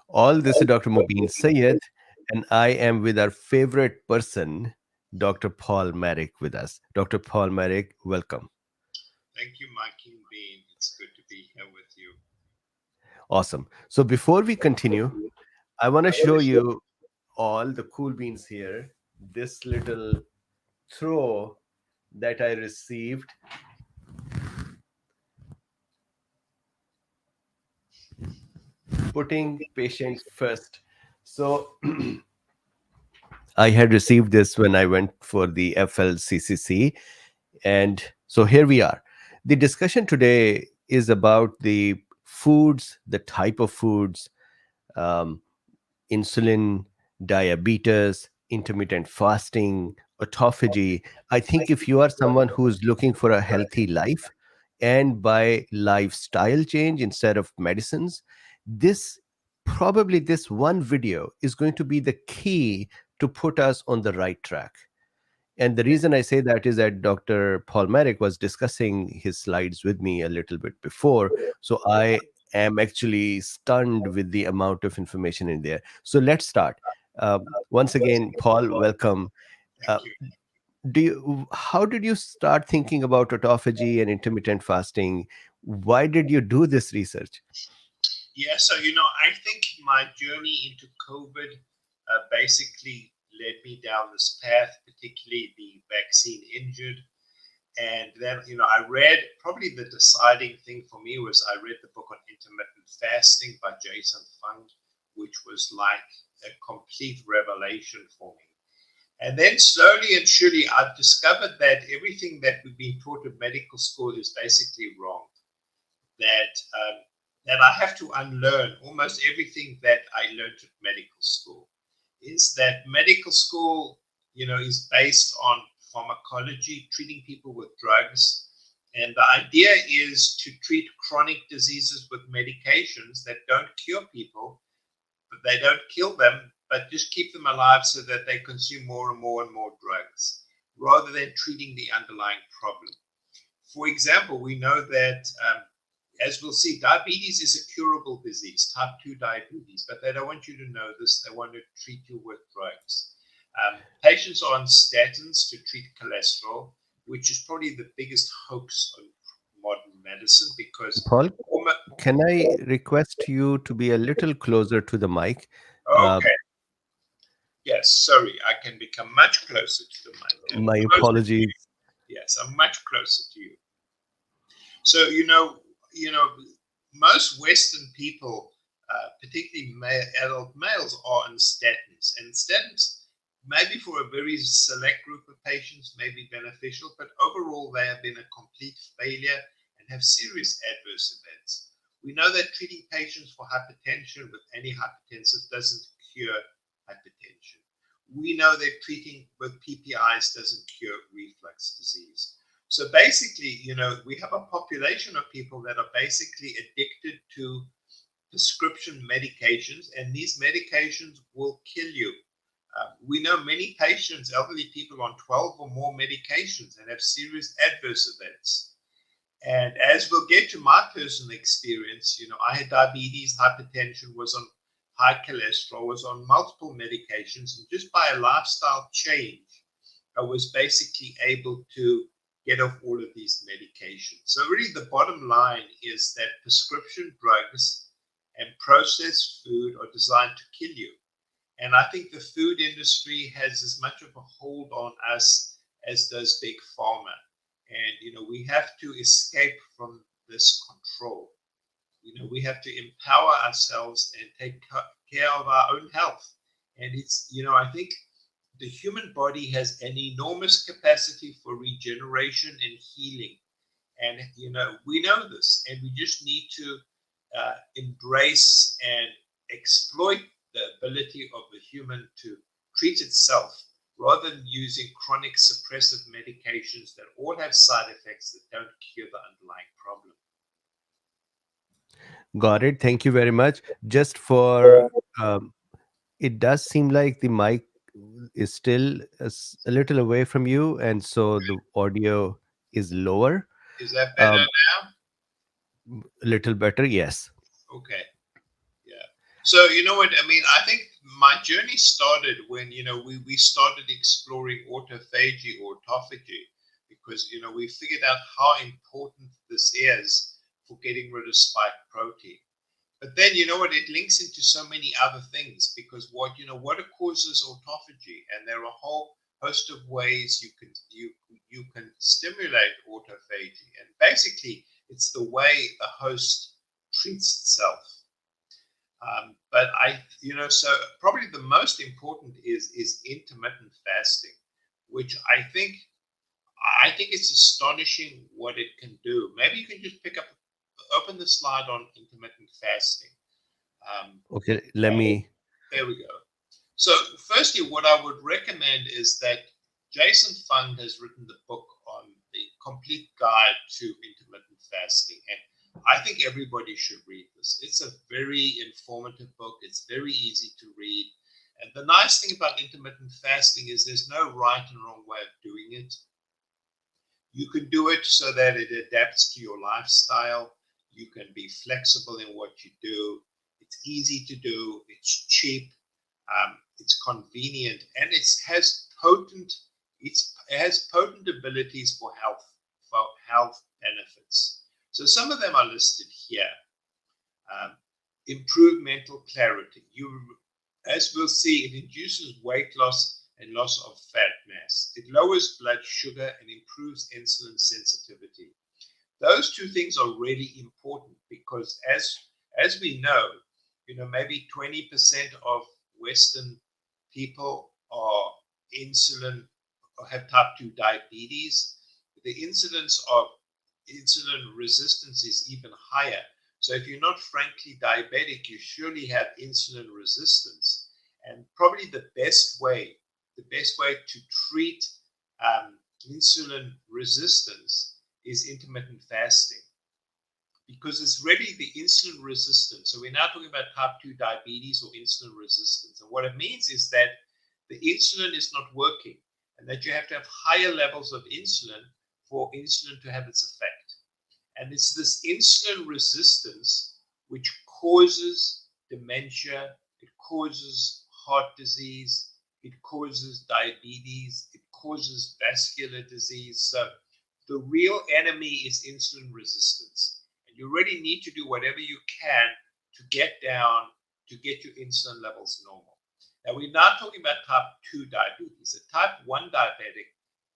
All this is Dr. Mubin Sayed, and I am with our favorite person, Dr. Paul Marik, with us. Dr. Paul Marik, welcome. Thank you, Making Bean. It's good to be here with you. Awesome. So before we continue, I want to show you all the cool beans here. This little throw that I received, putting patient first. So I had received this when I went for the FLCCC. And so here we are. The discussion today is about the foods, the type of foods, um, insulin, diabetes, intermittent fasting, autophagy. I think if you are someone who's looking for a healthy life and by lifestyle change instead of medicines, this probably this one video is going to be the key to put us on the right track. And the reason I say that is that Dr. Paul Merrick was discussing his slides with me a little bit before. So I am actually stunned with the amount of information in there. So let's start. Once again, Paul, welcome. Uh, Thank you. how did you start thinking about autophagy and intermittent fasting? Why did you do this research? Yeah, so, I think my journey into COVID basically led me down this path, particularly the vaccine injured. And then, I read probably the deciding thing for me was I read the book on intermittent fasting by Jason Fung, which was like a complete revelation for me. And then slowly and surely, I've discovered that everything that we've been taught at medical school is basically wrong. That that I have to unlearn almost everything that I learned at medical school. Is that medical school, is based on pharmacology, treating people with drugs, and the idea is to treat chronic diseases with medications that don't cure people, but they don't kill them, but just keep them alive so that they consume more and more and more drugs, rather than treating the underlying problem. For example, we know that, as we'll see, diabetes is a curable disease, type 2 diabetes, but they don't want you to know this. They want to treat you with drugs. Patients are on statins to treat cholesterol, which is probably the biggest hoax of modern medicine because. Paul, can I request you to be a little closer to the mic? Uh, Okay, yes, sorry, I can become much closer to the mic. my Closer to you. apologies. Yes, I'm much closer to you. So most Western people, particularly adult males, are on statins, and statins, maybe for a very select group of patients, may be beneficial, but overall they have been a complete failure and have serious adverse events. We know that treating patients for hypertension with antihypertensive doesn't cure hypertension. We know that treating with PPIs doesn't cure reflux disease. So basically, we have a population of people that are basically addicted to prescription medications, and these medications will kill you. We know many patients, elderly people, on 12 or more medications and have serious adverse events. And as we'll get to my personal experience, I had diabetes, hypertension, was on high cholesterol, was on multiple medications, and just by a lifestyle change, I was basically able to get off all of these medications. So really the bottom line is that prescription drugs and processed food are designed to kill you. And I think the food industry has as much of a hold on us as does big pharma. And, we have to escape from this control. We have to empower ourselves and take care of our own health. And it's, I think the human body has an enormous capacity for regeneration and healing. And, we know this, and we just need to embrace and exploit the ability of the human to treat itself rather than using chronic suppressive medications that all have side effects that don't cure the underlying problem. Got it. Thank you very much. Just for it does seem like the mic is still a little away from you, and so the audio is lower. Is that better Um, now? a little better, yes. Okay. Yeah. So, you know what, I mean, I think my journey started when, we started exploring autophagy or autophagy because, we figured out how important this is for getting rid of spike protein. But then, you know what, it links into so many other things because what causes autophagy, and there are a whole host of ways you can stimulate autophagy, and basically it's the way the host treats itself. But so probably the most important is intermittent fasting, which I think it's astonishing what it can do. Maybe you can just open the slide on intermittent fasting. Um, Okay, let me. there we go. So, firstly, what I would recommend is that Jason Fung has written the book on the complete guide to intermittent fasting. And I think everybody should read this. It's a very informative book, it's very easy to read. And the nice thing about intermittent fasting is there's no right and wrong way of doing it. You can do it so that it adapts to your lifestyle. You can be flexible in what you do. It's easy to do, it's cheap, it's convenient, and it has potent abilities for health benefits. So some of them are listed here. Um, Improve mental clarity. As we'll see, it induces weight loss and loss of fat mass. It lowers blood sugar and improves insulin sensitivity. Those two things are really important because as we know, maybe 20% of Western people are insulin or have type 2 diabetes. The incidence of insulin resistance is even higher. So if you're not frankly diabetic, you surely have insulin resistance. And probably the best way to treat insulin resistance is intermittent fasting, because it's really the insulin resistance. So we're now talking about type 2 diabetes or insulin resistance. And what it means is that the insulin is not working and that you have to have higher levels of insulin for insulin to have its effect. And it's this insulin resistance which causes dementia, it causes heart disease, it causes diabetes, it causes vascular disease. So the real enemy is insulin resistance. And you really need to do whatever you can to get your insulin levels normal. Now, we're not talking about type 2 diabetes. A type 1 diabetic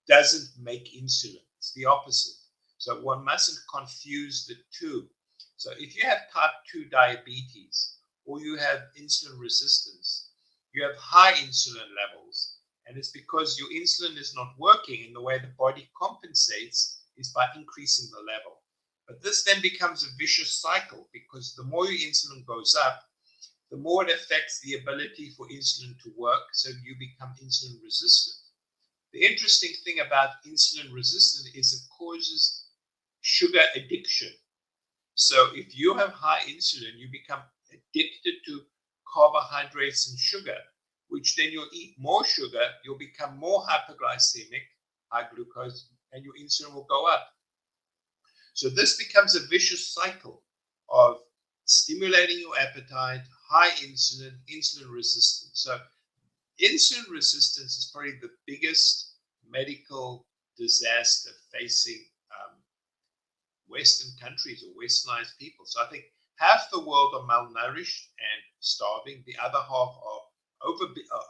doesn't make insulin. It's the opposite. So one mustn't confuse the two. So if you have type 2 diabetes or you have insulin resistance, you have high insulin levels. And it's because your insulin is not working, and the way the body compensates is by increasing the level. But this then becomes a vicious cycle because the more your insulin goes up, the more it affects the ability for insulin to work, so you become insulin resistant. The interesting thing about insulin resistance is it causes sugar addiction. So if you have high insulin, you become addicted to carbohydrates and sugar, which then you'll eat more sugar, you'll become more hyperglycemic, high glucose, and your insulin will go up. So this becomes a vicious cycle of stimulating your appetite, high insulin, insulin resistance. So insulin resistance is probably the biggest medical disaster facing Western countries or westernized people. So I think half the world are malnourished and starving. The other half are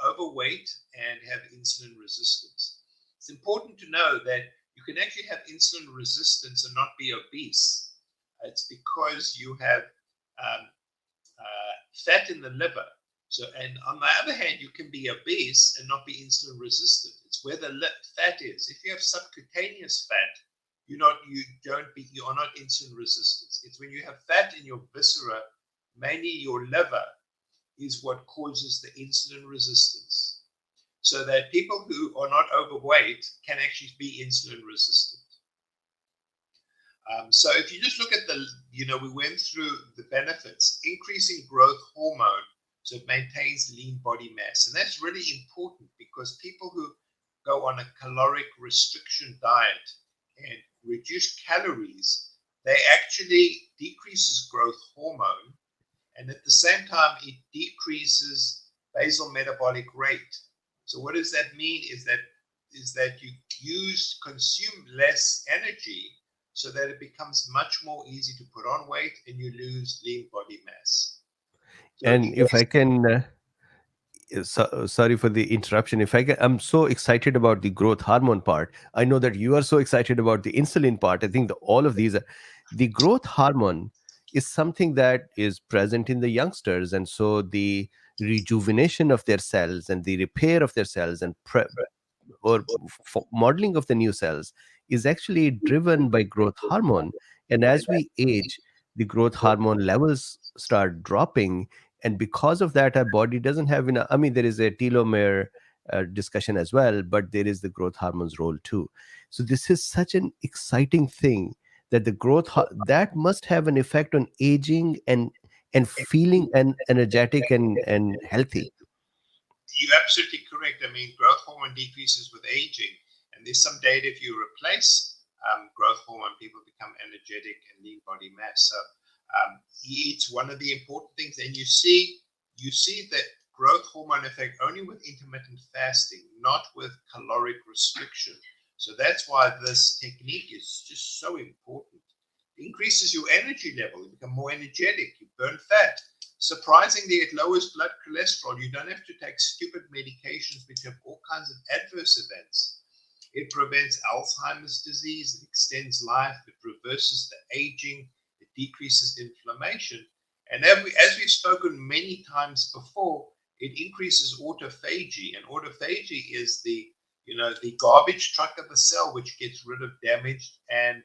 overweight and have insulin resistance. It's important to know that you can actually have insulin resistance and not be obese. It's because you have fat in the liver. So, and on the other hand, you can be obese and not be insulin resistant. It's where the fat is. If you have subcutaneous fat, you are not insulin resistant. It's when you have fat in your viscera, mainly your liver, is what causes the insulin resistance. So that people who are not overweight can actually be insulin resistant. So if you just look at we went through the benefits, increasing growth hormone, so it maintains lean body mass. And that's really important because people who go on a caloric restriction diet and reduce calories, they actually decreases growth hormone. and at the same time, it decreases basal metabolic rate. So what does that mean? Is that you consume less energy, so that it becomes much more easy to put on weight and you lose lean body mass. So And if I can sorry for the interruption. If I can, I'm so excited about the growth hormone part. I know that you are so excited about the insulin part. I think all of these are the growth hormone is something that is present in the youngsters, and so the rejuvenation of their cells and the repair of their cells and or modeling of the new cells is actually driven by growth hormone. And as we age, the growth hormone levels start dropping, and because of that our body doesn't have enough. I mean, there is a telomere discussion as well, but there is the growth hormones role too. So this is such an exciting thing, that the that must have an effect on aging and feeling and energetic and healthy. you're absolutely correct. I mean, growth hormone decreases with aging, and there's some data if you replace growth hormone, people become energetic and lean body mass. So it's one of the important things, and you see that growth hormone effect only with intermittent fasting, not with caloric restriction. So that's why this technique is just so important. It increases your energy level, you become more energetic, you burn fat. Surprisingly, it lowers blood cholesterol. You don't have to take stupid medications which have all kinds of adverse events. It prevents Alzheimer's disease, it extends life, it reverses the aging, it decreases inflammation. And as we've spoken many times before, it increases autophagy. And autophagy is the garbage truck of the cell, which gets rid of damaged and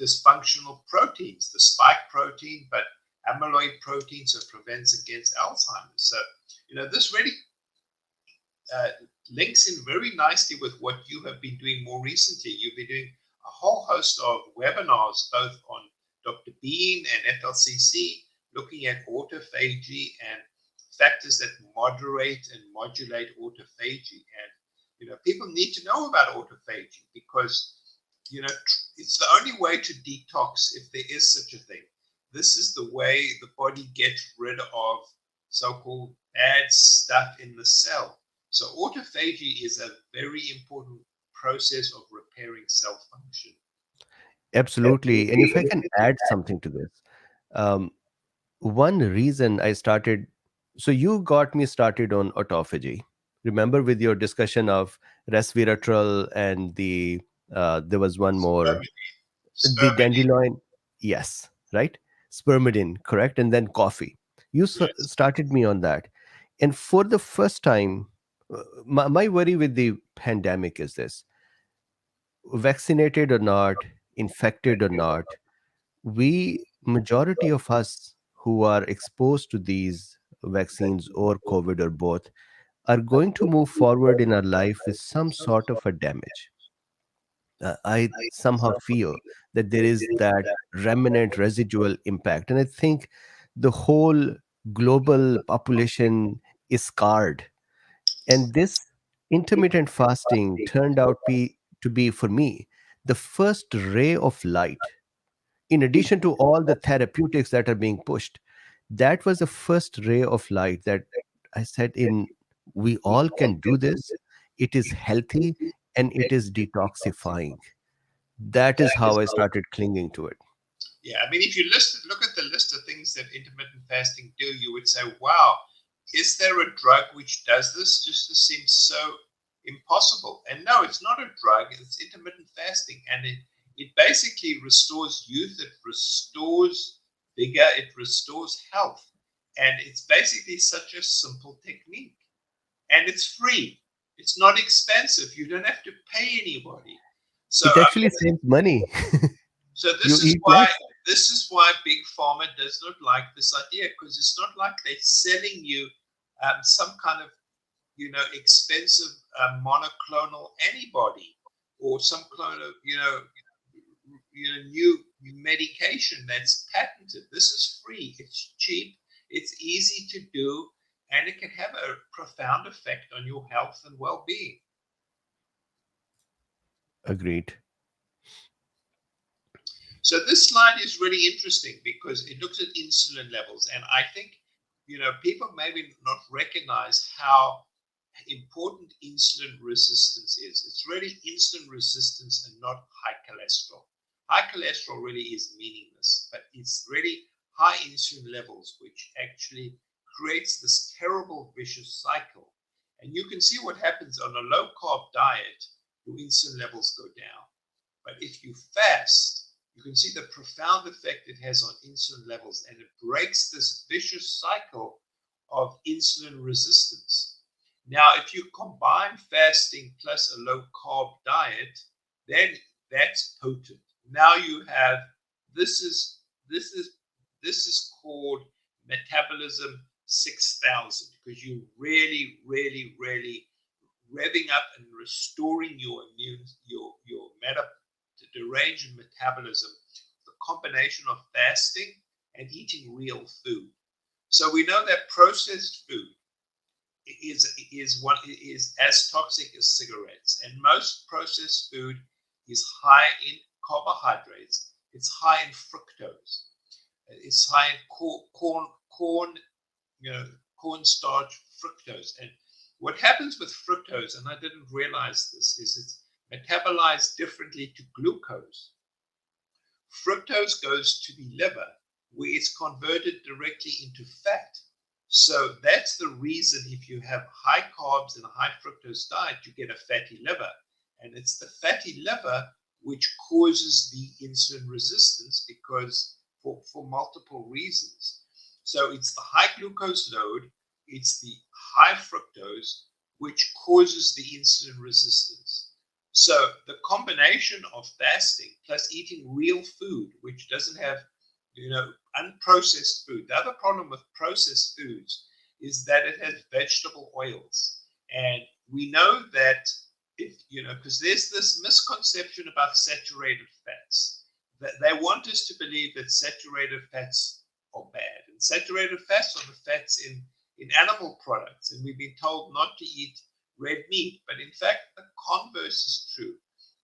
dysfunctional proteins, the spike protein, but amyloid protein, so it prevents against Alzheimer's. So, this really uh, links in very nicely with what you have been doing more recently. You've been doing a whole host of webinars, both on Drbeen and FLCC, looking at autophagy and factors that moderate and modulate autophagy. And people need to know about autophagy because it's the only way to detox, if there is such a thing. This is the way the body gets rid of so-called bad stuff in the cell. So autophagy is a very important process of repairing cell function. Absolutely. And if I can add something to this, um, one reason I started, so you got me started on autophagy. Remember with your discussion of resveratrol and there was one more, Spermidine, the spermidine, dandelion. Yes, right? Spermidine, correct? And then coffee. You yes. started me on that. And for the first time, my worry with the pandemic is this: vaccinated or not, infected or not, we majority of us who are exposed to these vaccines or covid or both are going to move forward in our life with some sort of a damage. I somehow feel that there is that remnant residual impact, and I think the whole global population is scarred. And this intermittent fasting turned out to be for me the first ray of light, in addition to all the therapeutics that are being pushed. That was the first ray of light that I said, in we all can do this. It is healthy and it is detoxifying. That is how I started clinging to it. Yeah, I mean, if you look at the list of things that intermittent fasting do, you would say, wow, is there a drug which does this? Just this seems so impossible. And no, it's not a drug, it's intermittent fasting. And it basically restores youth, it restores vigor, it restores health. And it's basically such a simple technique. And it's free, it's not expensive, you don't have to pay anybody. So, It actually saves money. so You this is eat why less. this is why big pharma does not like this idea, because it's not like they're selling you some kind of expensive monoclonal antibody or some kind of new medication that's patented. This is free. It's cheap. It's easy to do, and it can have a profound effect on your health and well-being. Agreed. So this slide is really interesting because it looks at insulin levels, and I think people maybe not recognize how important insulin resistance is. It's really insulin resistance and not high cholesterol. High cholesterol really is meaningless, but it's really high insulin levels which actually creates this terrible vicious cycle. And you can see what happens on a low carb diet, your insulin levels go down. But if you fast, you can see the profound effect it has on insulin levels, and it breaks this vicious cycle of insulin resistance. Now, if you combine fasting plus a low carb diet, then that's potent. Now you have this is this is this is called metabolism 6,000, because you really, really, really revving up and restoring your immune, your deranged metabolism, the combination of fasting and eating real food. So we know that processed food is as toxic as cigarettes, and most processed food is high in carbohydrates. It's high in fructose. It's high in cornstarch fructose. And what happens with fructose, and I didn't realize this, is it's metabolized differently to glucose. Fructose goes to the liver, where it's converted directly into fat. So that's the reason if you have high carbs and a high fructose diet, you get a fatty liver. And it's the fatty liver which causes the insulin resistance, because for multiple reasons. So it's the high glucose load, it's the high fructose, which causes the insulin resistance. So the combination of fasting plus eating real food, which doesn't have, unprocessed food. The other problem with processed foods is that it has vegetable oils. And we know that because there's this misconception about saturated fats, that they want us to believe that saturated fats are bad. And saturated fats are the fats in animal products. And we've been told not to eat red meat. But in fact, the converse is true,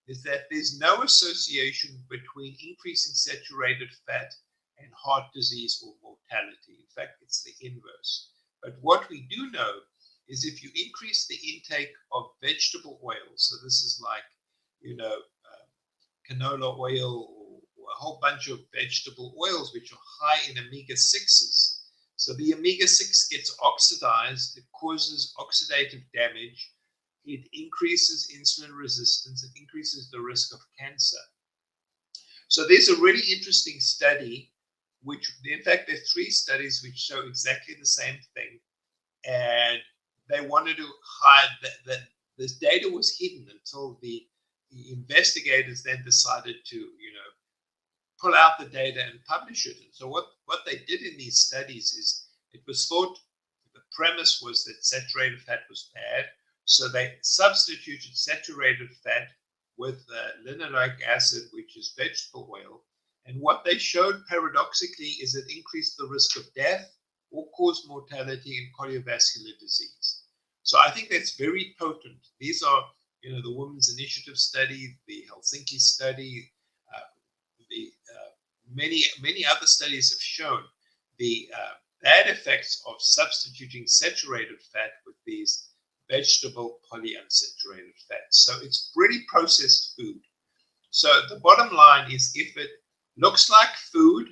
is that there's no association between increasing saturated fat and heart disease or mortality. In fact, it's the inverse. But what we do know is if you increase the intake of vegetable oils, so this is like, canola oil or a whole bunch of vegetable oils which are high in omega-6s. So the omega-6 gets oxidized, it causes oxidative damage, it increases insulin resistance, it increases the risk of cancer. So there's a really interesting study, which in fact there are 3 studies which show exactly the same thing. And they wanted to hide that this data was hidden until the investigators then decided to, pull out the data and publish it. And so what they did in these studies is, it was thought, the premise was that saturated fat was bad. So they substituted saturated fat with linoleic acid, which is vegetable oil. And what they showed paradoxically is it increased the risk of death or caused mortality and cardiovascular disease. So I think that's very potent. These are, the Women's Initiative study, the Helsinki study, many other studies have shown the bad effects of substituting saturated fat with these vegetable polyunsaturated fats. So it's pretty processed food. So the bottom line is, if it looks like food,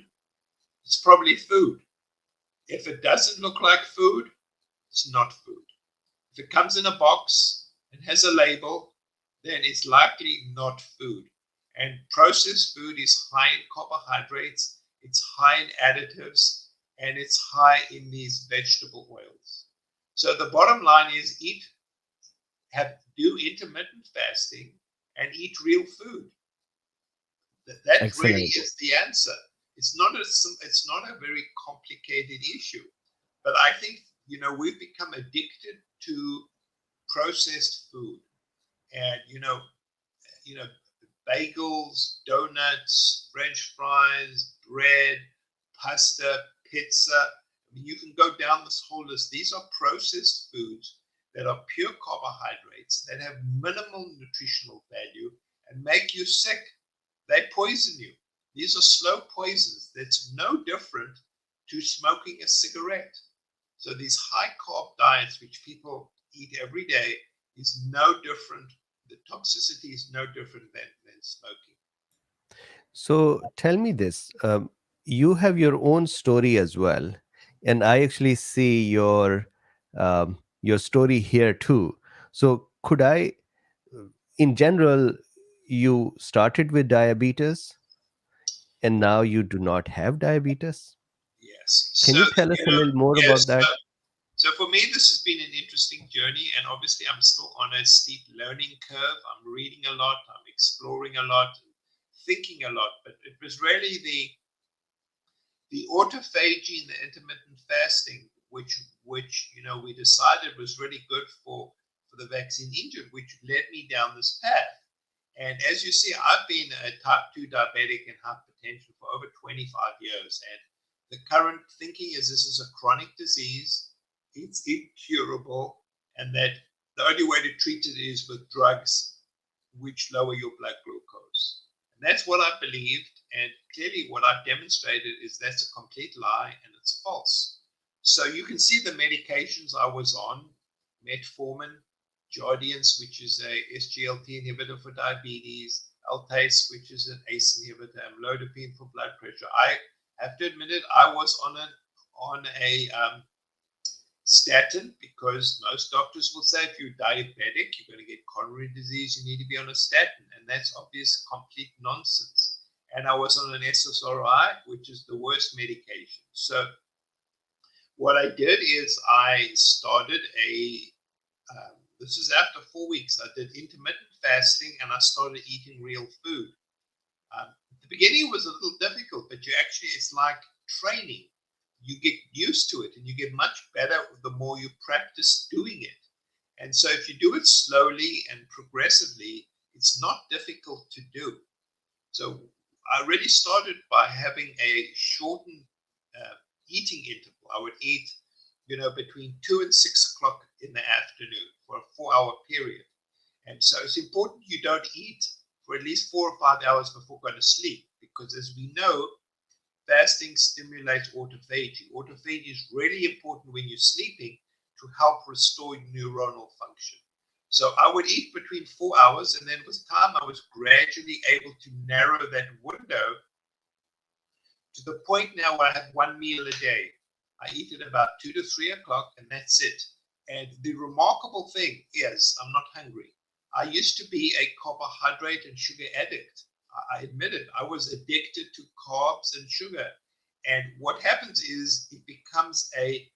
it's probably food. If it doesn't look like food, it's not food. If it comes in a box and has a label, then it's likely not food. And processed food is high in carbohydrates, it's high in additives, and it's high in these vegetable oils. So the bottom line is, do intermittent fasting and eat real food. That Excellent. really is the answer. It's not a very complicated issue, but I think we've become addicted to processed food, and bagels, donuts, French fries, bread, pasta, pizza. I mean, you can go down this whole list. These are processed foods that are pure carbohydrates that have minimal nutritional value and make you sick. They poison you. These are slow poisons that's no different to smoking a cigarette. So these high carb diets, which people eat every day, is no different. The toxicity is no different than smoking. So tell me this. You have your own story as well, and I actually see your story here too. So could I, in general, you started with diabetes and now you do not have diabetes? Yes. Can So, you tell us a little more yes. about that? So for me, this has been an interesting journey, and obviously, I'm still on a steep learning curve. I'm reading a lot, I'm exploring a lot, thinking a lot. But it was really the autophagy and the intermittent fasting, which we decided was really good for the vaccine injured, which led me down this path. And as you see, I've been a type 2 diabetic and hypertension for over 25 years. And the current thinking is this is a chronic disease, it's incurable, and that the only way to treat it is with drugs which lower your blood glucose. And that's what I believed. And clearly, what I've demonstrated is that's a complete lie and it's false. So you can see the medications I was on: metformin, Jardiance, which is a SGLT inhibitor for diabetes, Altace, which is an ACE inhibitor, amlodipine for blood pressure. I have to admit it, I was on a statin, because most doctors will say if you're diabetic, you're going to get coronary disease, you need to be on a statin. And that's obvious complete nonsense. And I was on an SSRI, which is the worst medication. So what I did is I started this is after 4 weeks, I did intermittent fasting and I started eating real food. At the beginning, it was a little difficult, but it's like training. You get used to it and you get much better the more you practice doing it. And so if you do it slowly and progressively, it's not difficult to do. So I really started by having a shortened eating interval. I would eat, between 2 and 6 o'clock in the afternoon for a 4-hour period. And so it's important you don't eat for at least 4 or 5 hours before going to sleep, because as we know, fasting stimulates autophagy. Autophagy is really important when you're sleeping to help restore neuronal function. So I would eat between 4 hours, and then with time, I was gradually able to narrow that window to the point now where I have one meal a day. I eat at about 2 to 3 o'clock, and that's it. And the remarkable thing is, I'm not hungry. I used to be a carbohydrate and sugar addict. I admit it. I was addicted to carbs and sugar. And what happens is it becomes a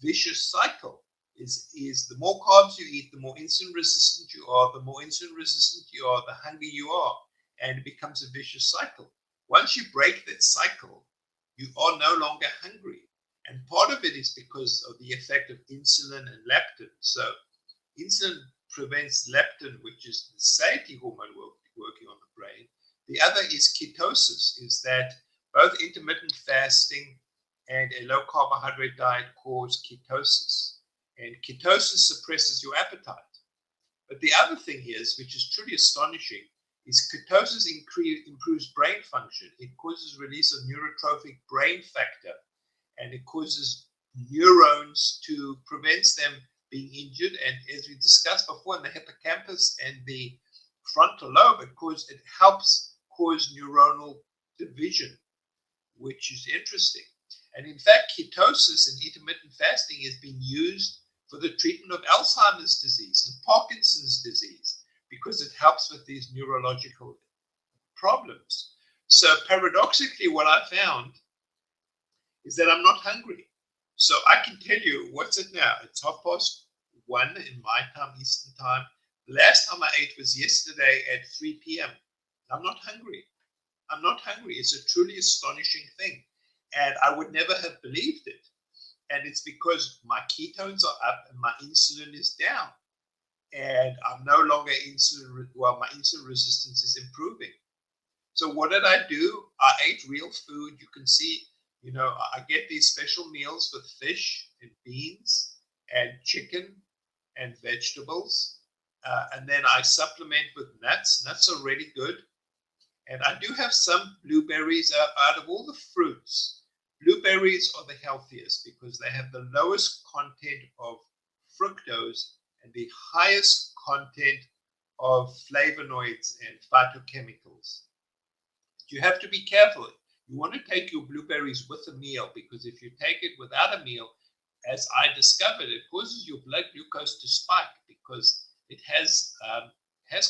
vicious cycle. Is the more carbs you eat, the more insulin resistant you are. The more insulin resistant you are, the hungrier you are. And it becomes a vicious cycle. Once you break that cycle, you are no longer hungry. And part of it is because of the effect of insulin and leptin. So insulin prevents leptin, which is the satiety hormone working on the brain. The other is ketosis, is that both intermittent fasting and a low carbohydrate diet cause ketosis. And ketosis suppresses your appetite. But the other thing is, which is truly astonishing, is ketosis improves brain function. It causes release of neurotrophic brain factor, and it causes neurons to prevent them being injured. And as we discussed before, in the hippocampus and the frontal lobe, it helps cause neuronal division, which is interesting. And in fact, ketosis and intermittent fasting has been used for the treatment of Alzheimer's disease and Parkinson's disease, because it helps with these neurological problems. So paradoxically, what I found is that I'm not hungry. So I can tell you, what's it now? It's 1:30 in my time, Eastern time. The last time I ate was yesterday at 3 p.m. I'm not hungry. I'm not hungry. It's a truly astonishing thing. And I would never have believed it. And it's because my ketones are up and my insulin is down. And I'm no longer my insulin resistance is improving. So what did I do? I ate real food. You can see, I get these special meals with fish and beans and chicken and vegetables. And then I supplement with nuts. Nuts are really good. And I do have some blueberries. Out of all the fruits, blueberries are the healthiest because they have the lowest content of fructose and the highest content of flavonoids and phytochemicals. You have to be careful. You want to take your blueberries with a meal, because if you take it without a meal, as I discovered, it causes your blood glucose to spike because it has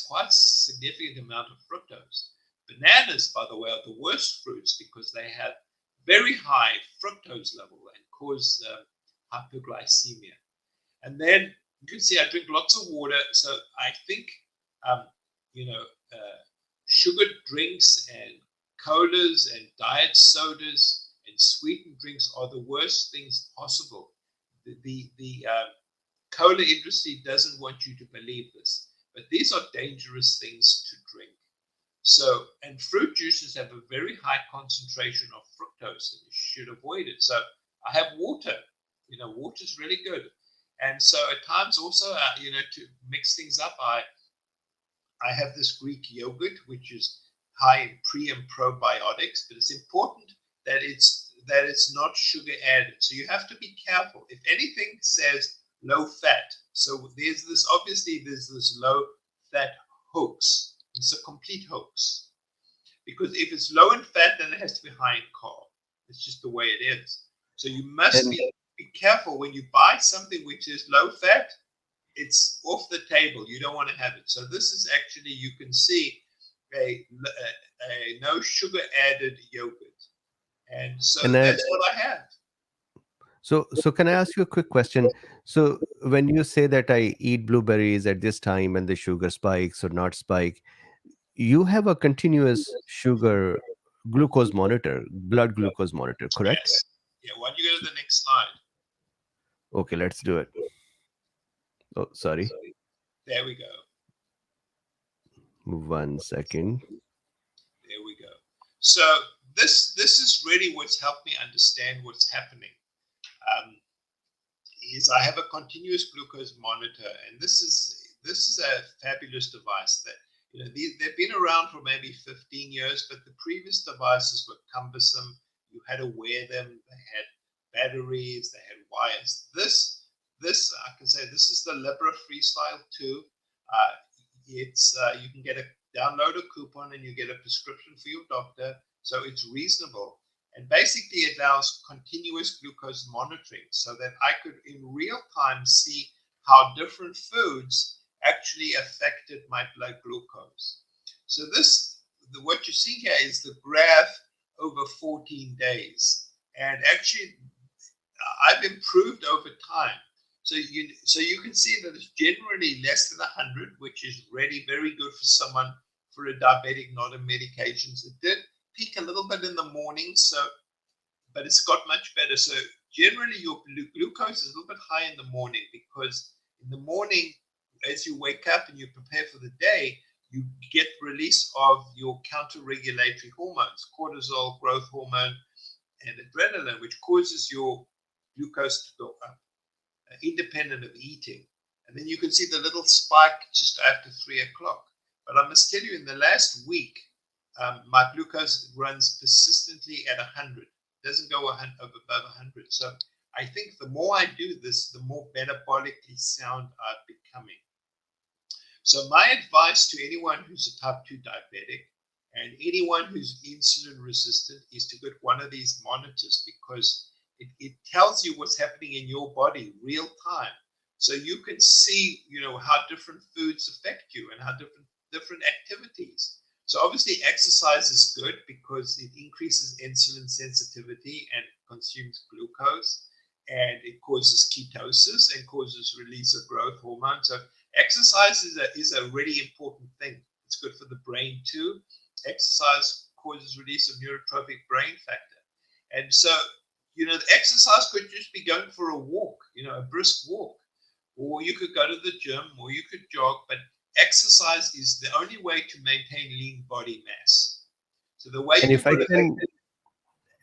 quite a significant amount of fructose. Bananas, by the way, are the worst fruits because they have very high fructose level and cause hypoglycemia. And then you can see I drink lots of water, so I think um, you know sugared drinks and colas and diet sodas and sweetened drinks are the worst things possible. The cola industry doesn't want you to believe this, but these are dangerous things to drink. So, and fruit juices have a very high concentration of fructose, and you should avoid it. So, I have water. Water is really good. And so, at times also, to mix things up, I have this Greek yogurt, which is high in pre and probiotics, but it's important that it's not sugar added. So you have to be careful. If anything says low fat, so there's this low fat hoax. It's a complete hoax. Because if it's low in fat, then it has to be high in carb. It's just the way it is. So you must And be careful when you buy something which is low fat. It's off the table. You don't want to have it. So this is actually, you can see a no sugar added yogurt. And so and I, that's what I have. so can I ask you a quick question? So when you say that I eat blueberries at this time and the sugar spikes or not spike, you have a continuous sugar glucose monitor, blood glucose monitor, correct? Yes. Yeah. Why don't you go to the next slide? Okay, let's do it. Oh, sorry. There we go. One second. There we go. So this is really what's helped me understand what's happening. Um, is I have a continuous glucose monitor, and this is a fabulous device that they've been around for maybe 15 years, but the previous devices were cumbersome. You had to wear them. They had batteries. They had wires. This I can say this is the Libra Freestyle 2. It's you can get a download a coupon and you get a prescription for your doctor, so it's reasonable. And basically, it allows continuous glucose monitoring so that I could in real time see how different foods actually affected my blood glucose. So what you're seeing here is the graph over 14 days. And actually, I've improved over time. So you can see that it's generally less than 100, which is really very good for someone, for a diabetic not on medications. It did peak a little bit in the morning, but it's got much better. So generally, your glucose is a little bit high in the morning because in the morning, as you wake up and you prepare for the day, you get release of your counter-regulatory hormones, cortisol, growth hormone, and adrenaline, which causes your glucose to go up, independent of eating. And then you can see the little spike just after 3 o'clock. But I must tell you, in the last week, my glucose runs persistently at 100. It doesn't go above 100. So I think the more I do this, the more metabolically sound I'm becoming. So my advice to anyone who's a type 2 diabetic and anyone who's insulin resistant is to get one of these monitors, because it tells you what's happening in your body real time. So you can see, how different foods affect you and how different activities. So obviously exercise is good because it increases insulin sensitivity and consumes glucose, and it causes ketosis and causes release of growth hormone. So exercise is a really important thing. It's good for the brain too. Exercise causes release of neurotrophic brain factor. And so, the exercise could just be going for a walk, a brisk walk, or you could go to the gym, or you could jog, but exercise is the only way to maintain lean body mass. So the way And you if I put it, can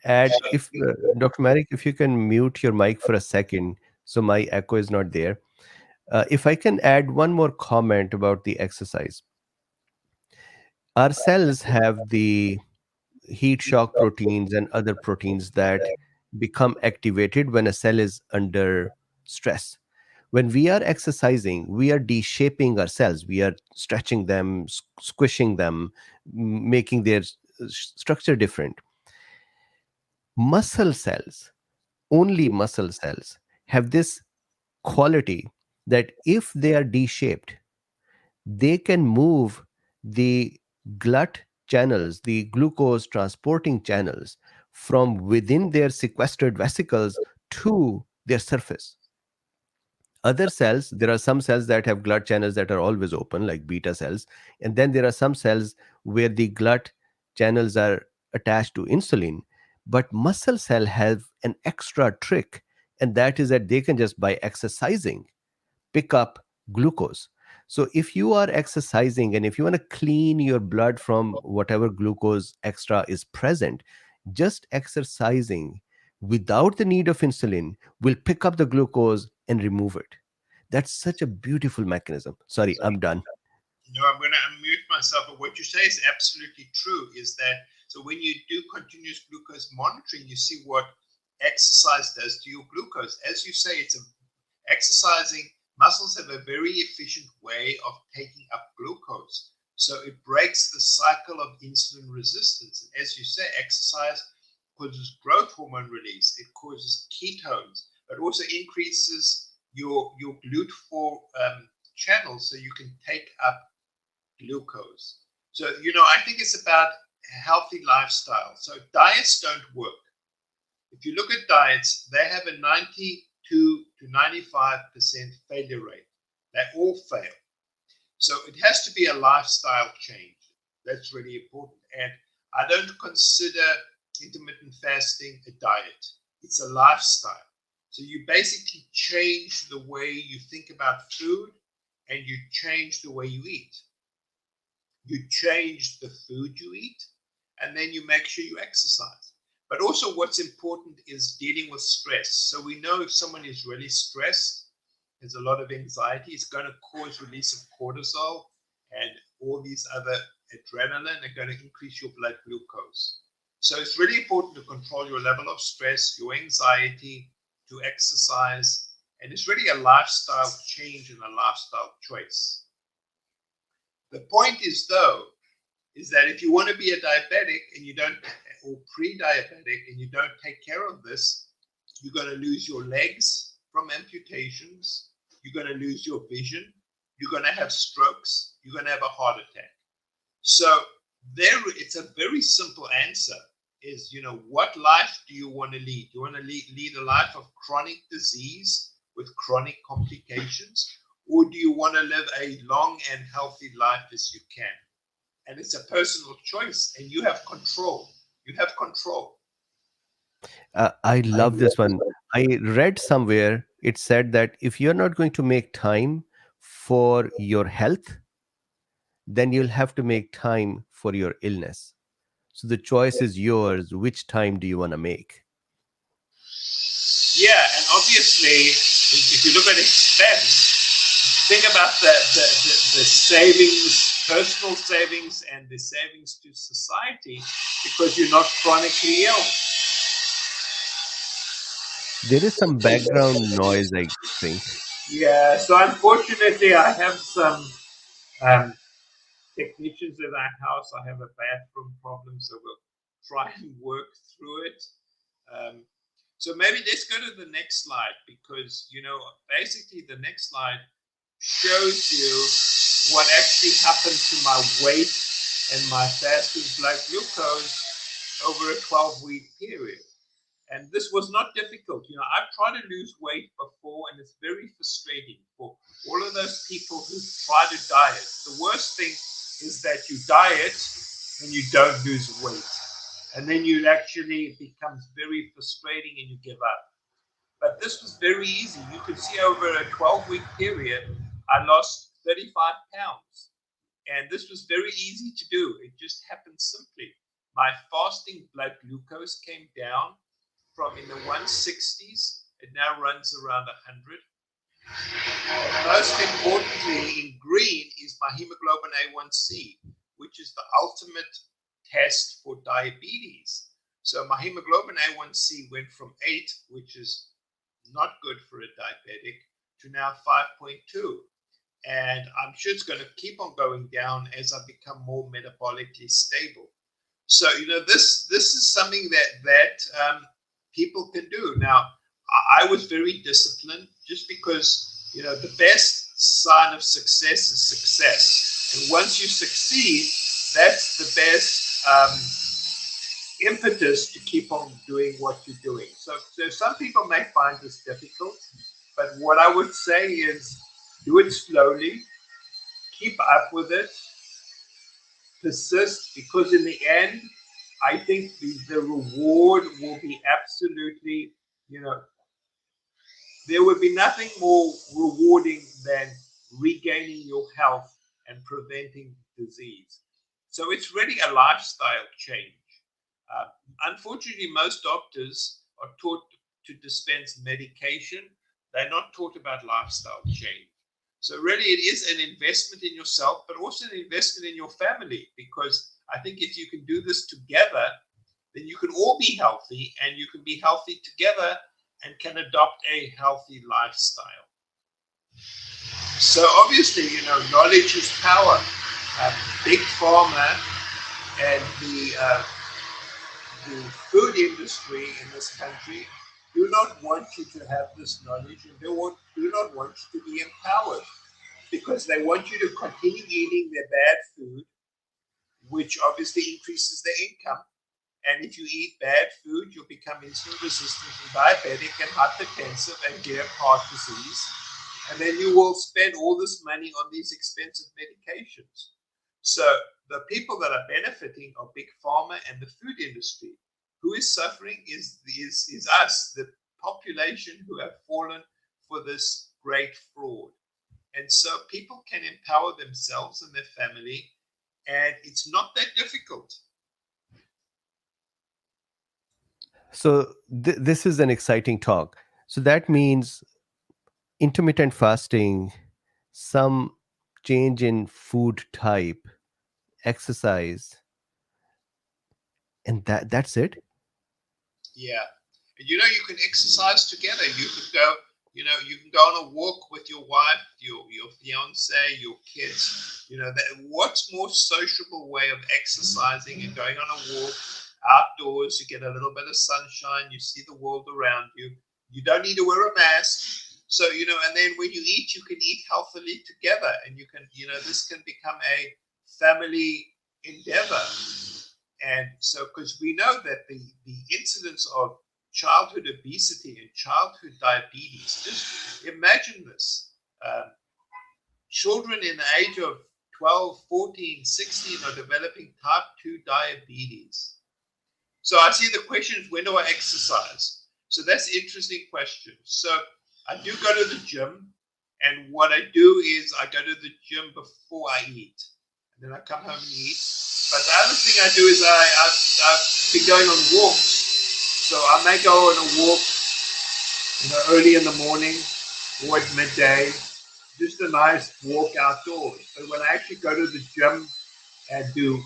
add, if Dr. Marik, if you can mute your mic for a second so my echo is not there. If I can add one more comment about the exercise. Our cells have the heat shock proteins and other proteins that become activated when a cell is under stress. When we are exercising, we are deshaping our cells. We are stretching them, squishing them, making their structure different. Muscle cells, only muscle cells, have this quality that if they are D-shaped, they can move the glut channels, the glucose transporting channels, from within their sequestered vesicles to their surface. Other cells, there are some cells that have glut channels that are always open, like beta cells. And then there are some cells where the glut channels are attached to insulin. But muscle cell have an extra trick, and that is that they can just by exercising pick up glucose. So if you are exercising and if you want to clean your blood from whatever glucose extra is present, just exercising without the need of insulin will pick up the glucose and remove it. That's such a beautiful mechanism. Sorry, I'm done. I'm going to unmute myself, but what you say is absolutely true. Is that so? When you do continuous glucose monitoring, you see what exercise does to your glucose. As you say, it's a exercising. Muscles have a very efficient way of taking up glucose. So it breaks the cycle of insulin resistance. And as you say, exercise causes growth hormone release. It causes ketones, but also increases your GLUT4 channels so you can take up glucose. So, I think it's about a healthy lifestyle. So diets don't work. If you look at diets, they have a 92 to 95% failure rate. They all fail. So it has to be a lifestyle change. That's really important. And I don't consider intermittent fasting a diet. It's a lifestyle. So you basically change the way you think about food and you change the way you eat. You change the food you eat, and then you make sure you exercise. But also what's important is dealing with stress. So we know if someone is really stressed, there's a lot of anxiety, it's going to cause release of cortisol and all these other adrenaline are going to increase your blood glucose. So it's really important to control your level of stress, your anxiety, to exercise, and it's really a lifestyle change and a lifestyle choice. The point is, though, is that if you want to be a diabetic and you don't, or pre-diabetic, and you don't take care of this, you're going to lose your legs from amputations, you're going to lose your vision, you're going to have strokes, you're going to have a heart attack. So it's a very simple answer is, what life do you want to lead? Do you want to lead a life of chronic disease with chronic complications? Or do you want to live a long and healthy life as you can? And it's a personal choice, and you have control. You have control. I love this one. I read somewhere it said that if you're not going to make time for your health, then you'll have to make time for your illness. So the choice is yours. Which time do you want to make? Yeah, and obviously, if you look at expense, think about the savings, personal savings, and the savings to society, because you're not chronically ill. There is some background noise, I think. Yeah, so unfortunately, I have some technicians at our house. I have a bathroom problem, so we'll try and work through it. So maybe let's go to the next slide, because, basically the next slide shows you what actually happened to my weight and my fasting blood glucose over a 12-week period. And this was not difficult. I've tried to lose weight before, and it's very frustrating for all of those people who try to diet. The worst thing is that you diet and you don't lose weight. And then it becomes very frustrating and you give up. But this was very easy. You could see over a 12-week period, I lost 35 pounds. And this was very easy to do. It just happened simply. My fasting blood glucose came down from in the 160s. It now runs around 100. And most importantly, in green is my hemoglobin A1C. which is the ultimate test for diabetes. So my hemoglobin A1C went from 8, which is not good for a diabetic, to now 5.2. And I'm sure it's going to keep on going down as I become more metabolically stable. So, this is something that people can do. Now, I was very disciplined, just because, the best sign of success is success. And once you succeed, that's the best impetus to keep on doing what you're doing. So some people may find this difficult, but what I would say is do it slowly, keep up with it, persist, because in the end, I think the reward will be absolutely, there would be nothing more rewarding than regaining your health and preventing disease. So it's really a lifestyle change. Unfortunately, most doctors are taught to dispense medication. They're not taught about lifestyle change. So really, it is an investment in yourself, but also an investment in your family, because I think if you can do this together, then you can all be healthy, and you can be healthy together and can adopt a healthy lifestyle. So obviously, knowledge is power. Big pharma and the food industry in this country do not want you to have this knowledge, and do not want you to be empowered, because they want you to continue eating their bad food, which obviously increases their income. And if you eat bad food, you'll become insulin resistant and diabetic and hypertensive and get heart disease. And then you will spend all this money on these expensive medications. So the people that are benefiting are big pharma and the food industry. Who is suffering is us, the population, who have fallen for this great fraud. And so people can empower themselves and their family, and it's not that difficult. So this is an exciting talk. So that means intermittent fasting, some change in food type, exercise, and that's it. Yeah. And you can exercise together. You can go on a walk with your wife, your fiance, your kids. What's more sociable way of exercising and going on a walk outdoors? You get a little bit of sunshine, you see the world around you. You don't need to wear a mask. So, and then when you eat, you can eat healthily together, and you can, this can become a family endeavor. And so, because we know that the incidence of childhood obesity and childhood diabetes, just imagine this. Children in the age of 12, 14, 16 are developing type 2 diabetes. So I see the question is, when do I exercise? So that's an interesting question. So I do go to the gym, and what I do is I go to the gym before I eat, and then I come home and eat. But the other thing I do is I've been going on walks. So I may go on a walk, early in the morning or at midday, just a nice walk outdoors. But when I actually go to the gym and do,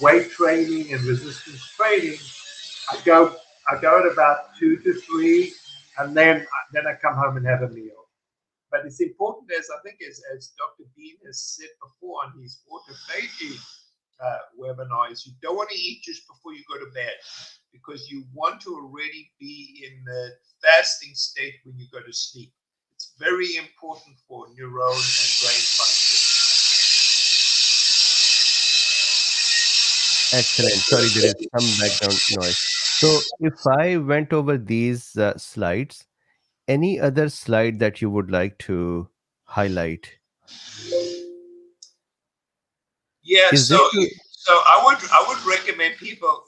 weight training and resistance training, I go at about 2 to 3, and then I come home and have a meal. But it's important, as Dr. Drbeen has said before on his autophagy webinars, you don't want to eat just before you go to bed, because you want to already be in the fasting state when you go to sleep. It's very important for neuron and brain function. Excellent. Sorry, there is some background noise. So if I went over these slides, any other slide that you would like to highlight? Yeah, Is this so I would recommend people.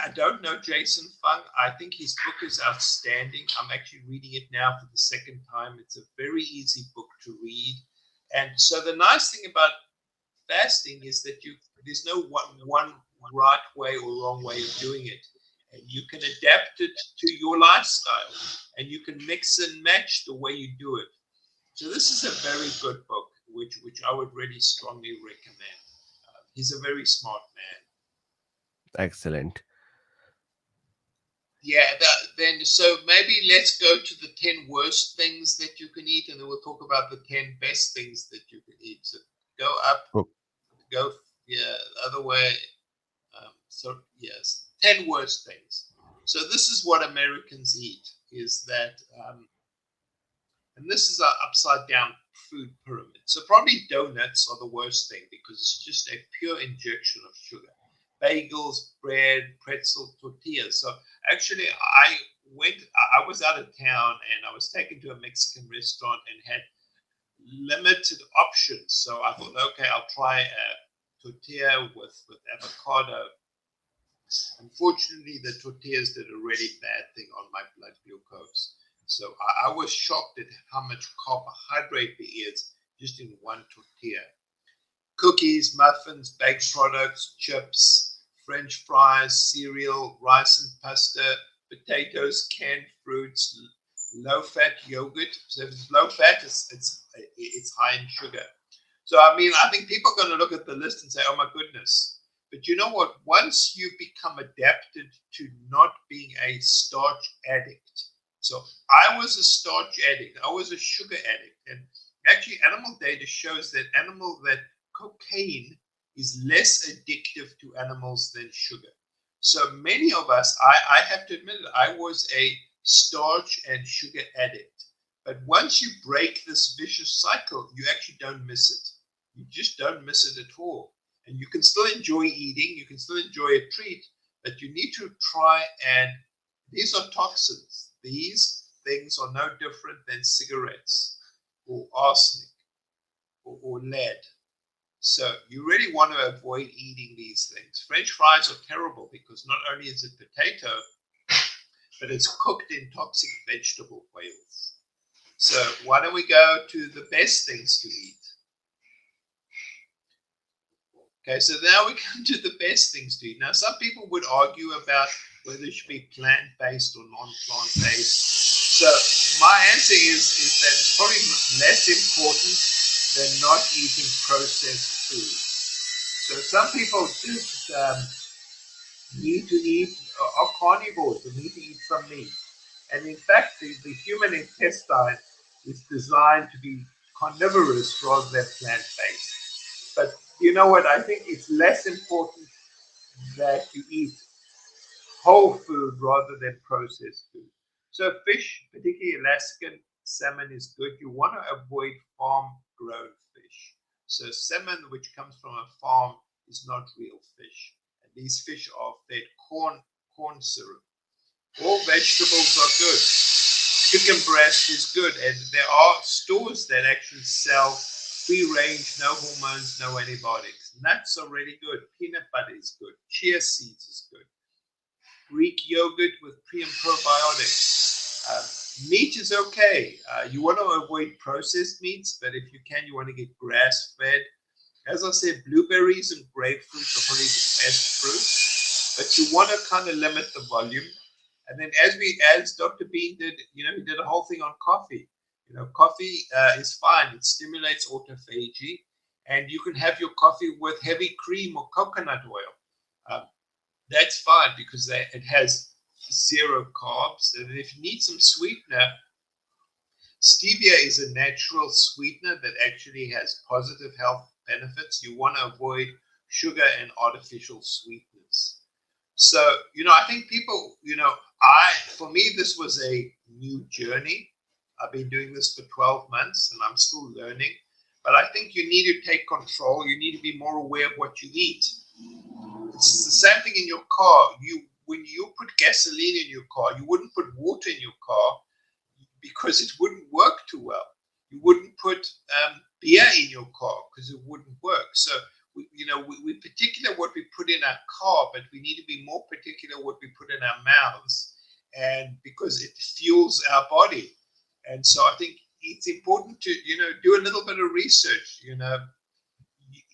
I don't know Jason Fung. I think his book is outstanding. I'm actually reading it now for the second time. It's a very easy book to read. And so the nice thing about fasting is that there's no one right way or wrong way of doing it. And you can adapt it to your lifestyle, and you can mix and match the way you do it. So this is a very good book. which I would really strongly recommend. He's a very smart man. Excellent. Yeah, then so maybe let's go to the 10 worst things that you can eat, and then we'll talk about the 10 best things that you can eat. So go up, Oh, go, yeah, the other way. So yes, 10 worst things. So this is what Americans eat, is that, and this is our upside down food pyramid. So probably donuts are the worst thing because it's just a pure injection of sugar. Bagels, bread, pretzel, tortillas. So actually, I was out of town and I was taken to a Mexican restaurant and had limited options. So I thought, okay, I'll try a tortilla with avocado. Unfortunately, the tortillas did a really bad thing on my blood glucose. So I was shocked at how much carbohydrate there is just in one tortilla. Cookies, muffins, baked products, chips, French fries, cereal, rice and pasta, potatoes, canned fruits, low-fat yogurt. So if it's low-fat, it's high in sugar. So I mean, I think people are going to look at the list and say, "Oh my goodness." But you know what? Once you become adapted to not being a starch addict, so I was a starch addict, I was a sugar addict, and actually, animal data shows that cocaine is less addictive to animals than sugar. So many of us, I have to admit it, I was a starch and sugar addict. But once you break this vicious cycle, you actually don't miss it. You just don't miss it at all. And you can still enjoy eating, you can still enjoy a treat, but you need to try and these are toxins. These things are no different than cigarettes or arsenic or lead. So you really want to avoid eating these things. French fries are terrible because not only is it potato, but it's cooked in toxic vegetable oils. So why don't we go to the best things to eat? Okay, so now we come to the best things to eat. Now, some people would argue about whether it should be plant-based or non-plant-based. So my answer is that it's probably less important than not eating processed food. So some people just need to eat, are carnivores, they need to eat some meat. And in fact, the human intestine is designed to be carnivorous rather than plant-based. But you know what? I think it's less important that you eat whole food rather than processed food. So fish, particularly Alaskan salmon, is good. You want to avoid farm-grown fish. So salmon, which comes from a farm, is not real fish. And these fish are fed corn syrup. All vegetables are good. Chicken breast is good, and there are stores that actually sell free range, no hormones, no antibiotics. Nuts are really good. Peanut butter is good. Chia seeds is good. Greek yogurt with pre and probiotics. Meat is okay. You want to avoid processed meats, but if you can, you want to get grass fed. As I said, blueberries and grapefruits are probably the best fruit, but you want to kind of limit the volume. And then as Dr. Bean did, he did a whole thing on coffee. Coffee is fine. It stimulates autophagy, and you can have your coffee with heavy cream or coconut oil. That's fine because it has zero carbs. And if you need some sweetener, stevia is a natural sweetener that actually has positive health benefits. You want to avoid sugar and artificial sweeteners. So, I think people, for me, this was a new journey. I've been doing this for 12 months and I'm still learning. But I think you need to take control. You need to be more aware of what you eat. It's the same thing in your car. When you put gasoline in your car, you wouldn't put water in your car because it wouldn't work too well. You wouldn't put beer in your car because it wouldn't work. So, we're particular what we put in our car, but we need to be more particular what we put in our mouths, and because it fuels our body. And so I think it's important to, do a little bit of research.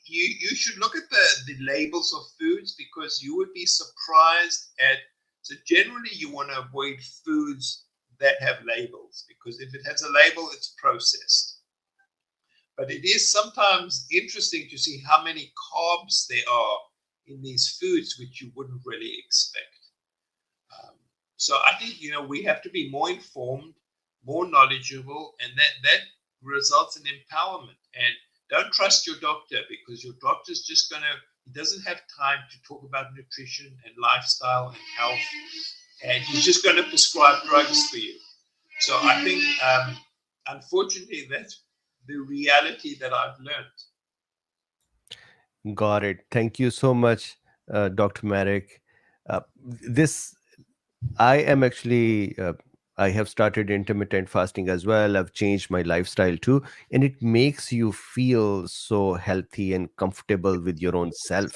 You should look at the labels of foods because you would be surprised so generally you want to avoid foods that have labels because if it has a label, it's processed. But it is sometimes interesting to see how many carbs there are in these foods, which you wouldn't really expect. Um, so I think we have to be more informed, more knowledgeable, and that results in empowerment. And don't trust your doctor, because your doctor's just gonna he doesn't have time to talk about nutrition and lifestyle and health, and he's just going to prescribe drugs for you. So I think, unfortunately, that's the reality that I've learned. Got it. Thank you so much, Dr. Marik. This I am actually, I have started intermittent fasting as well. I've changed my lifestyle too, and it makes you feel so healthy and comfortable with your own self.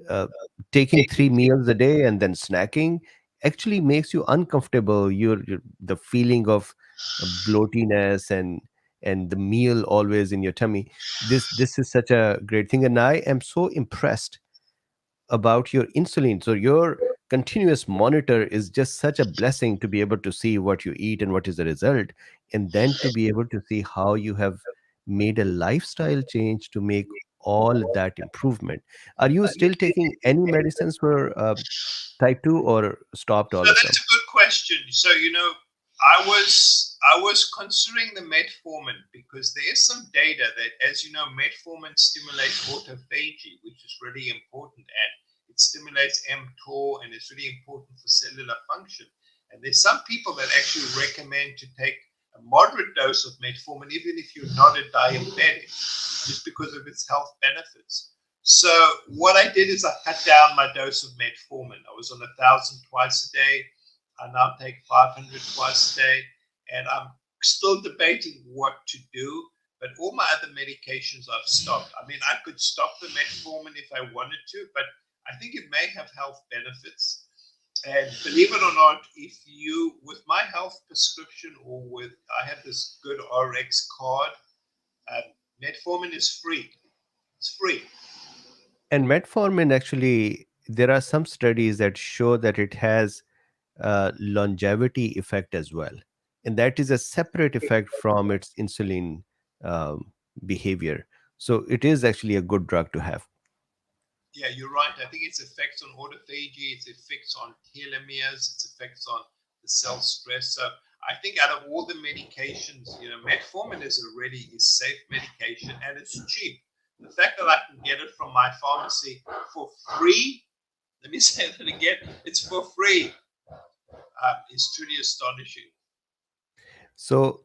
Uh, Taking 3 meals a day and then snacking actually makes you uncomfortable. The feeling of bloatiness and the meal always in your tummy. This is such a great thing, and I am so impressed about your insulin. So your continuous monitor is just such a blessing to be able to see what you eat and what is the result, and then to be able to see how you have made a lifestyle change to make all that improvement. Are you still taking any medicines for type 2 or stopped So all of them? that's a good question. So I was considering the metformin, because there is some data that, as you know, metformin stimulates autophagy, which is really important, and it stimulates mTOR, and it's really important for cellular function. And there's some people that actually recommend to take a moderate dose of metformin, even if you're not a diabetic, just because of its health benefits. So what I did is I cut down my dose of metformin. I was on 1,000 twice a day. I now take 500 twice a day, and I'm still debating what to do. But all my other medications I've stopped. I mean, I could stop the metformin if I wanted to, but I think it may have health benefits. And believe it or not, if you, with my health prescription, I have this good RX card, uh, metformin is free. It's free. And metformin, actually, there are some studies that show that it has longevity effect as well, and that is a separate effect from its insulin um, behavior. So it is actually a good drug to have. Yeah, you're right. I think its effects on autophagy, its effects on telomeres, its effects on the cell stress. So I think out of all the medications, metformin is already a safe medication, and it's cheap. The fact that I can get it from my pharmacy for free, let me say that again, it's for free, is truly astonishing. So,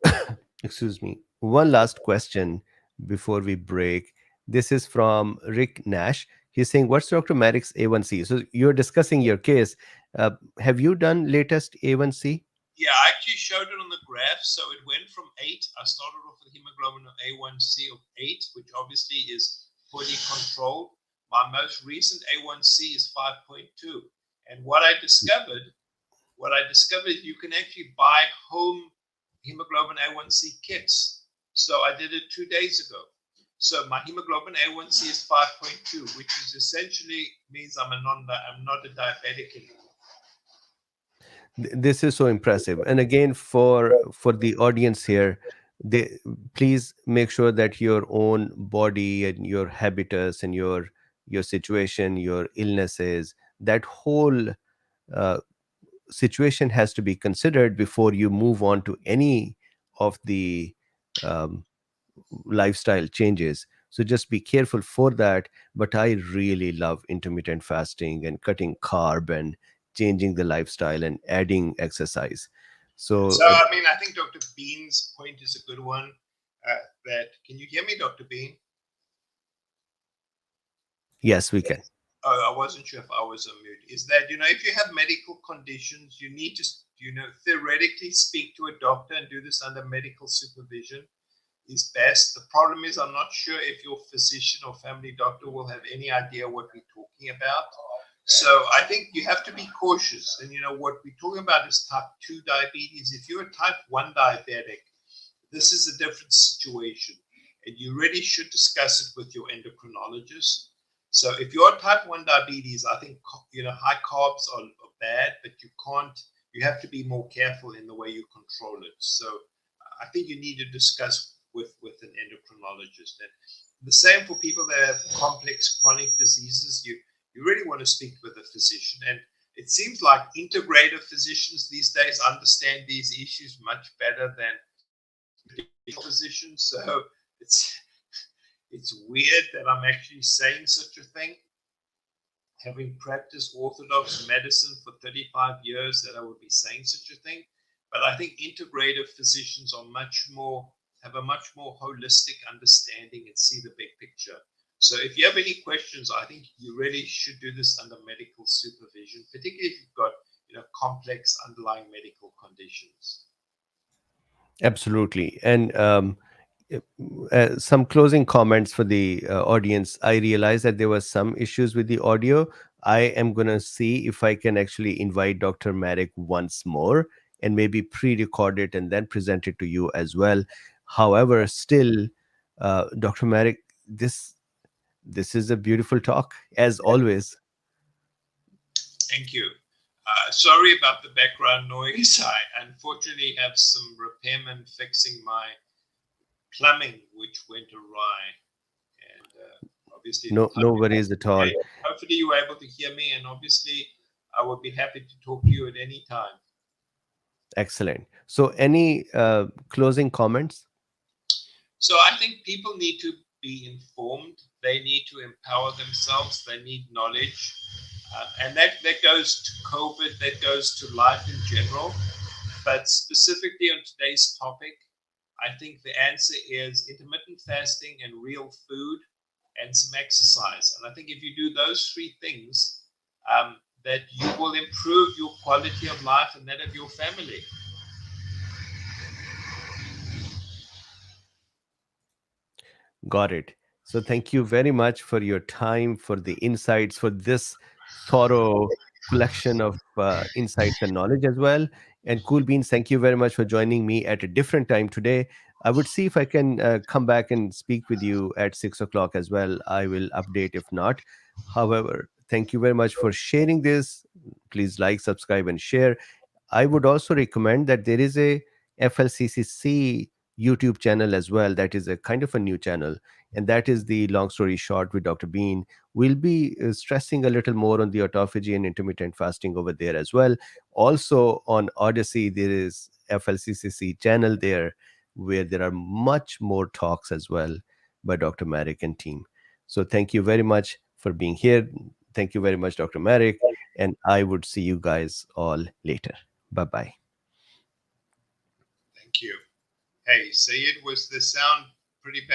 excuse me, one last question before we break. This is from Rick Nash. He's saying, what's Dr. Marik's A1C? So you're discussing your case. Have you done latest A1C? Yeah, I actually showed it on the graph. So it went from 8. I started off with hemoglobin of A1C of 8, which obviously is fully controlled. My most recent A1C is 5.2. And what I discovered, you can actually buy home hemoglobin A1C kits. So I did it 2 days ago. So my hemoglobin A1C is 5.2, which is essentially means I'm not a diabetic anymore. This is so impressive. And again, for the audience here, they please make sure that your own body and your habitus and your situation, your illnesses, that whole uh, situation has to be considered before you move on to any of the um, lifestyle changes. So just be careful for that. But I really love intermittent fasting and cutting carb and changing the lifestyle and adding exercise. So So, I mean, I think Dr. Bean's point is a good one. That Can you hear me, Dr. Bean? yes, we can. Oh, I wasn't sure if I was on mute. Is that if you have medical conditions, you need to theoretically speak to a doctor and do this under medical supervision is best. The problem is, I'm not sure if your physician or family doctor will have any idea what we're talking about. So I think you have to be cautious. And what we're talking about is type 2 diabetes. If you're a type 1 diabetic, this is a different situation. And you really should discuss it with your endocrinologist. So if you're type 1 diabetes, I think high carbs are bad, but you have to be more careful in the way you control it. So I think you need to discuss with an endocrinologist. endocrinologist. And the same for people that have complex chronic diseases. You really want to speak with a physician. And it seems like integrative physicians these days understand these issues much better than traditional physicians. So it's weird that I'm actually saying such a thing, having practiced orthodox medicine for 35 years, that I would be saying such a thing. But I think integrative physicians are have a much more holistic understanding and see the big picture. So if you have any questions, I think you really should do this under medical supervision, particularly if you've got complex underlying medical conditions. Absolutely. And some closing comments for the audience. I realized that there were some issues with the audio. I am going to see if I can actually invite Dr. Marik once more and maybe pre-record it and then present it to you as well. However, still, Dr. Marik, this is a beautiful talk as always. Thank you. Sorry about the background noise. I unfortunately have some repairmen fixing my plumbing, which went awry. And obviously, No worries at all. okay. Hopefully, you were able to hear me. And obviously, I would be happy to talk to you at any time. Excellent. So, any closing comments? So I think people need to be informed. They need to empower themselves. They need knowledge. And that goes to COVID, that goes to life in general. But specifically on today's topic, I think the answer is intermittent fasting and real food and some exercise. And I think if you do those three things, that you will improve your quality of life and that of your family. Got it. So thank you very much for your time, for the insights, for this thorough collection of insights and knowledge as well. And Cool Beans, thank you very much for joining me at a different time today. I would see if I can come back and speak with you at 6 o'clock as well. I will update if not. However, thank you very much for sharing this. Please like, subscribe, and share. I would also recommend that there is a FLCCC YouTube channel as well. That is a kind of a new channel, and that is the Long Story Short with Dr. Bean. We'll be stressing a little more on the autophagy and intermittent fasting over there as well. Also on Odyssey, there is FLCCC channel there where there are much more talks as well by Dr. Marik and team. So thank you very much for being here. Thank you very much, Dr. Marik, and I would see you guys all later. Bye bye. Thank you. Hey, Sayed, was the sound pretty bad?